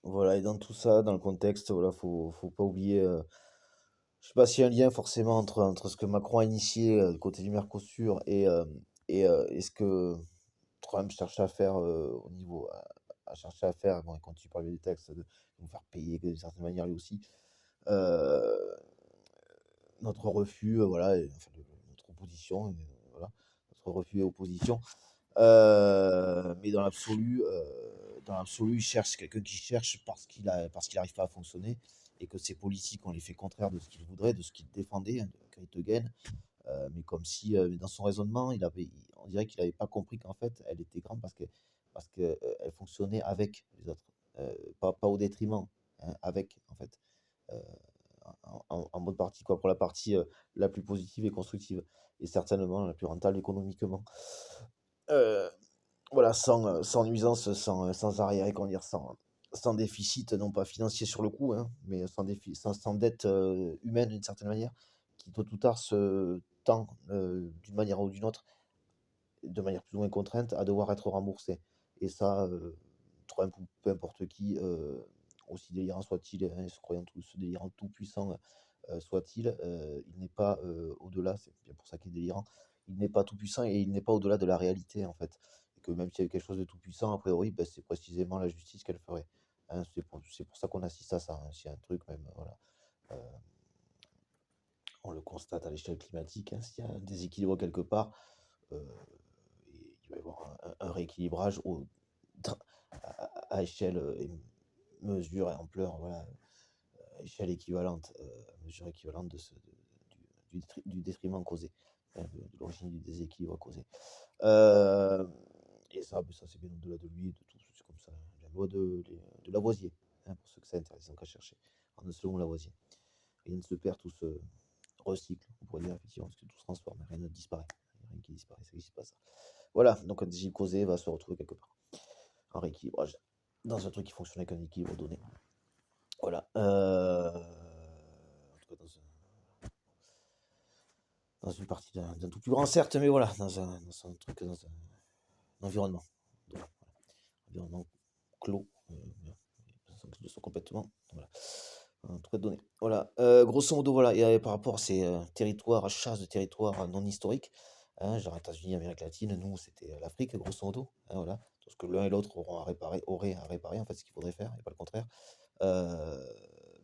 Voilà, et dans tout ça, dans le contexte, voilà, faut pas oublier, je sais pas s'il y a un lien forcément entre ce que Macron a initié du côté du Mercosur et ce que Trump cherche à faire au niveau, à chercher à faire, bon, quand tu parlais des textes, de nous faire payer d'une certaine manière lui aussi, euh, notre refus, voilà, enfin, notre opposition, voilà, notre refus et opposition. Mais dans l'absolu, il cherche quelqu'un qui cherche parce qu'il n'arrive pas à fonctionner et que ses politiques ont l'effet contraire de ce qu'il voudrait, de ce qu'il défendait, hein, de Kate Gain. Mais comme si, dans son raisonnement, on dirait qu'il n'avait pas compris qu'en fait, elle était grande parce que elle fonctionnait avec les autres, pas au détriment, hein, avec en fait, euh, en mode partie quoi, pour la partie la plus positive et constructive et certainement la plus rentable économiquement. Euh, voilà, sans nuisance, sans arrière, comment dire, sans déficit, non pas financier sur le coup, hein, mais sans dette humaine d'une certaine manière, qui tôt ou tard se tend d'une manière ou d'une autre, de manière plus ou moins contrainte, à devoir être remboursé. Et ça, Trump ou peu importe qui, aussi délirant soit-il, hein, se délirant tout puissant soit-il, il n'est pas au-delà, c'est bien pour ça qu'il est délirant, il n'est pas tout puissant et il n'est pas au-delà de la réalité en fait. Et que même s'il y avait quelque chose de tout puissant, a priori, ben, c'est précisément la justice qu'elle ferait. Hein, c'est pour ça qu'on assiste à ça, hein. S'il y a un truc même, voilà, euh, on le constate à l'échelle climatique, hein, s'il y a un déséquilibre quelque part, euh, il va y avoir un rééquilibrage à échelle et mesure et ampleur, voilà, à échelle équivalente, mesure équivalente du détriment causé, hein, de l'origine du déséquilibre causé. Euh, et ça, ben, ça c'est bien au-delà de lui, de tout, c'est comme ça, la loi de Lavoisier, hein, pour ceux que ça intéresse, ils n'ont qu'à chercher, en un second Lavoisier. Rien ne se perd, tout se recycle, on pourrait dire effectivement, parce que tout se transforme, rien ne disparaît, rien qui disparaît, ça n'existe pas ça. Voilà, donc un déséquilibre causé va se retrouver quelque part, en rééquilibrage, dans un truc qui fonctionne avec un équilibre donné. Voilà. En tout cas, dans une partie d'un tout plus grand, certes, mais voilà, dans un truc, dans un environnement. Voilà. Environnement clos, de son complètement. Voilà. Un truc de données. Voilà. Grosso modo, voilà. Et par rapport à ces territoires, chasse de territoires non historiques, hein, genre États-Unis, Amérique latine, nous, c'était l'Afrique, grosso modo. Hein, voilà. Tout ce que l'un et l'autre auraient à réparer, en fait, ce qu'il faudrait faire, et pas le contraire. Euh,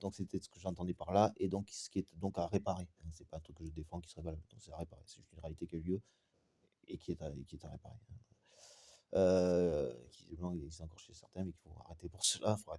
donc c'était ce que j'entendais par là, et donc ce qui est donc à réparer, hein. C'est pas un truc que je défends qui serait valable, donc c'est à réparer, c'est juste une réalité qui a eu lieu et qui est à réparer. Qui visiblement existe encore chez certains, mais qu'il faut arrêter pour cela, faut